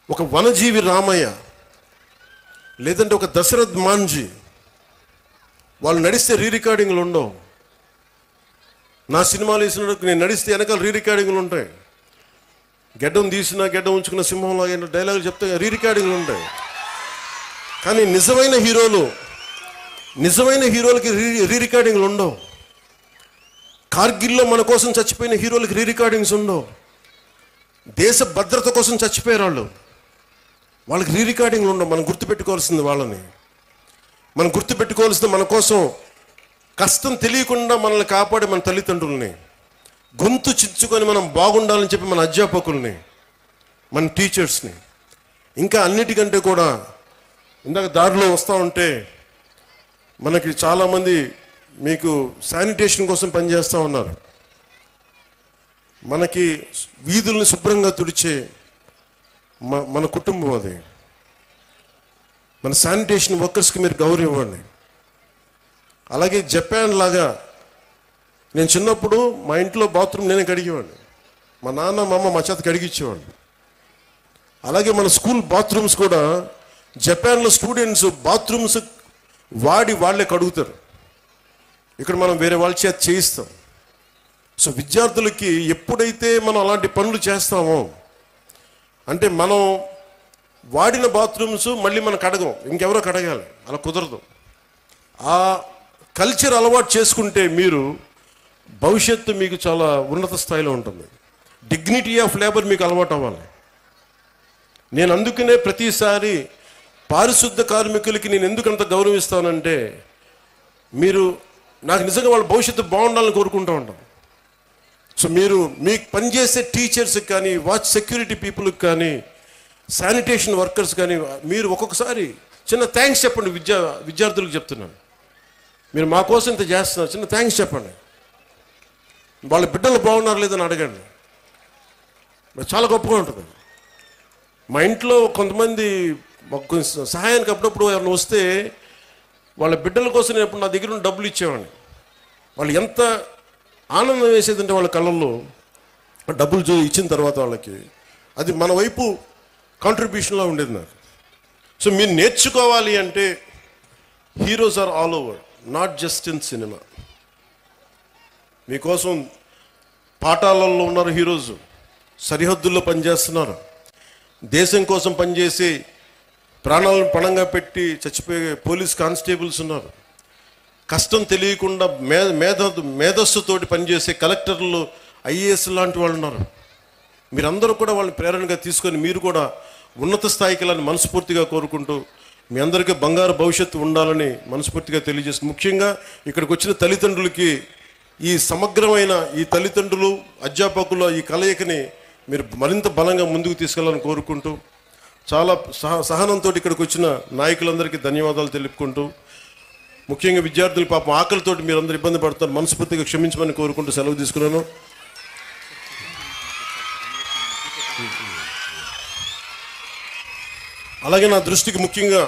ఒక వనజీవి రామయ్య, లేదంటే ఒక దశరథ్ మాంజీ, వాళ్ళు నడిస్తే రికార్డింగ్లు ఉండవు. నా సినిమాలు వేసినప్పుడు నేను నడిస్తే వెనకాల రికార్డింగ్లు ఉంటాయి. గెడ్డం తీసినా గెడ్డం ఉంచుకున్న సింహంలాగా డైలాగులు చెప్తే రికార్డింగ్లు ఉంటాయి. కానీ నిజమైన హీరోలకి రికార్డింగ్లు ఉండవు. కార్గిల్లో మన కోసం చచ్చిపోయిన హీరోలకి రికార్డింగ్స్ ఉండవు. దేశ భద్రత కోసం చచ్చిపోయారు వాళ్ళకి రికార్డింగ్లు ఉండవు. మనం గుర్తుపెట్టుకోవాల్సింది వాళ్ళని. మనం గుర్తుపెట్టుకోవాల్సింది మన కోసం కష్టం తెలియకుండా మనల్ని కాపాడే మన తల్లిదండ్రుల్ని, గొంతు చించుకొని మనం బాగుండాలని చెప్పి మన అధ్యాపకుల్ని, మన టీచర్స్ని. ఇంకా అన్నిటికంటే కూడా ఇందాక దారిలో వస్తూ ఉంటే మనకి చాలామంది మీకు శానిటేషన్ కోసం పనిచేస్తూ ఉన్నారు. మనకి వీధుల్ని శుభ్రంగా తుడిచే మన కుటుంబం అది. మన శానిటేషన్ వర్కర్స్కి మీరు గౌరవం ఇవ్వండి. అలాగే జపాన్ లాగా, నేను చిన్నప్పుడు మా ఇంట్లో బాత్రూమ్ నేనే కడిగేవాడిని. మా నాన్న మా అమ్మ మా చేత కడిగిచ్చేవాడిని. అలాగే మన స్కూల్ బాత్రూమ్స్ కూడా జపాన్లో స్టూడెంట్స్ బాత్రూమ్స్ వాళ్ళే కడుగుతారు. ఇక్కడ మనం వేరే వాళ్ళ చేత చేయిస్తాం. సో విద్యార్థులకి ఎప్పుడైతే మనం అలాంటి పనులు చేస్తామో, అంటే మనం వాడిన బాత్రూమ్స్ మళ్ళీ మనం కడగం, ఇంకెవరో కడగాలి, అలా కుదరదు. ఆ కల్చర్ అలవాటు చేసుకుంటే మీరు భవిష్యత్తు మీకు చాలా ఉన్నత స్థాయిలో ఉంటుంది. డిగ్నిటీ ఆఫ్ లేబర్ మీకు అలవాటు అవ్వాలి. నేను అందుకనే ప్రతిసారి పారిశుద్ధ కార్మికులకి నేను ఎందుకంత గౌరవిస్తానంటే, మీరు నాకు నిజంగా వాళ్ళ భవిష్యత్తు బాగుండాలని కోరుకుంటూ ఉంటాం. సో మీరు మీకు పనిచేసే టీచర్స్కి కానీ, వాచ్ సెక్యూరిటీ పీపుల్కి కానీ, శానిటేషన్ వర్కర్స్ కానీ, మీరు ఒక్కొక్కసారి చిన్న థ్యాంక్స్ చెప్పండి. విద్యార్థులకు చెప్తున్నాను, మీరు మా కోసం ఇంత చేస్తున్నారు, చిన్న థ్యాంక్స్ చెప్పండి. వాళ్ళ బిడ్డలు బాగున్నారు లేదని అడగండి. చాలా గొప్పగా ఉంటుంది. మా ఇంట్లో కొంతమంది సహాయానికి అప్పుడప్పుడు ఎవరైనా వస్తే వాళ్ళ బిడ్డల కోసం నేను ఎప్పుడు నా దగ్గర ఉన్న డబ్బులు ఇచ్చేవాడిని. వాళ్ళు ఎంత ఆనందం వేసేదంటే వాళ్ళ కళ్ళల్లో డబ్బులు ఇచ్చిన తర్వాత వాళ్ళకి అది మన వైపు కాంట్రిబ్యూషన్లా ఉండేది నాకు. సో మీరు నేర్చుకోవాలి అంటే heroes are all over, not just in cinema. మీకోసం పాఠాలలో ఉన్నారు హీరోస్, సరిహద్దుల్లో పనిచేస్తున్నారు, దేశం కోసం పనిచేసి ప్రాణాలను పణంగా పెట్టి చచ్చిపోయే పోలీస్ కానిస్టేబుల్స్ ఉన్నారు, కష్టం తెలియకుండా మేధస్సుతోటి పనిచేసే కలెక్టర్లు, ఐఏఎస్ లాంటి వాళ్ళు ఉన్నారు. మీరందరూ కూడా వాళ్ళని ప్రేరణగా తీసుకొని మీరు కూడా ఉన్నత స్థాయికి వెళ్ళాలని మనస్ఫూర్తిగా కోరుకుంటూ, మీ అందరికీ బంగారు భవిష్యత్తు ఉండాలని మనస్ఫూర్తిగా తెలియజేస్తుంది. ముఖ్యంగా ఇక్కడికి వచ్చిన తల్లిదండ్రులకి ఈ సమగ్రమైన ఈ తల్లిదండ్రులు అధ్యాపకుల ఈ కలయికని మీరు మరింత బలంగా ముందుకు తీసుకెళ్లాలని కోరుకుంటూ, చాలా సహనంతో ఇక్కడికి వచ్చిన నాయకులందరికీ ధన్యవాదాలు తెలుపుకుంటూ, ముఖ్యంగా విద్యార్థులు పాపం ఆకలితోటి మీరు అందరూ ఇబ్బంది పడుతున్నారు, మనస్ఫూర్తిగా క్షమించమని కోరుకుంటూ సెలవు తీసుకున్నాను. అలాగే నా దృష్టికి ముఖ్యంగా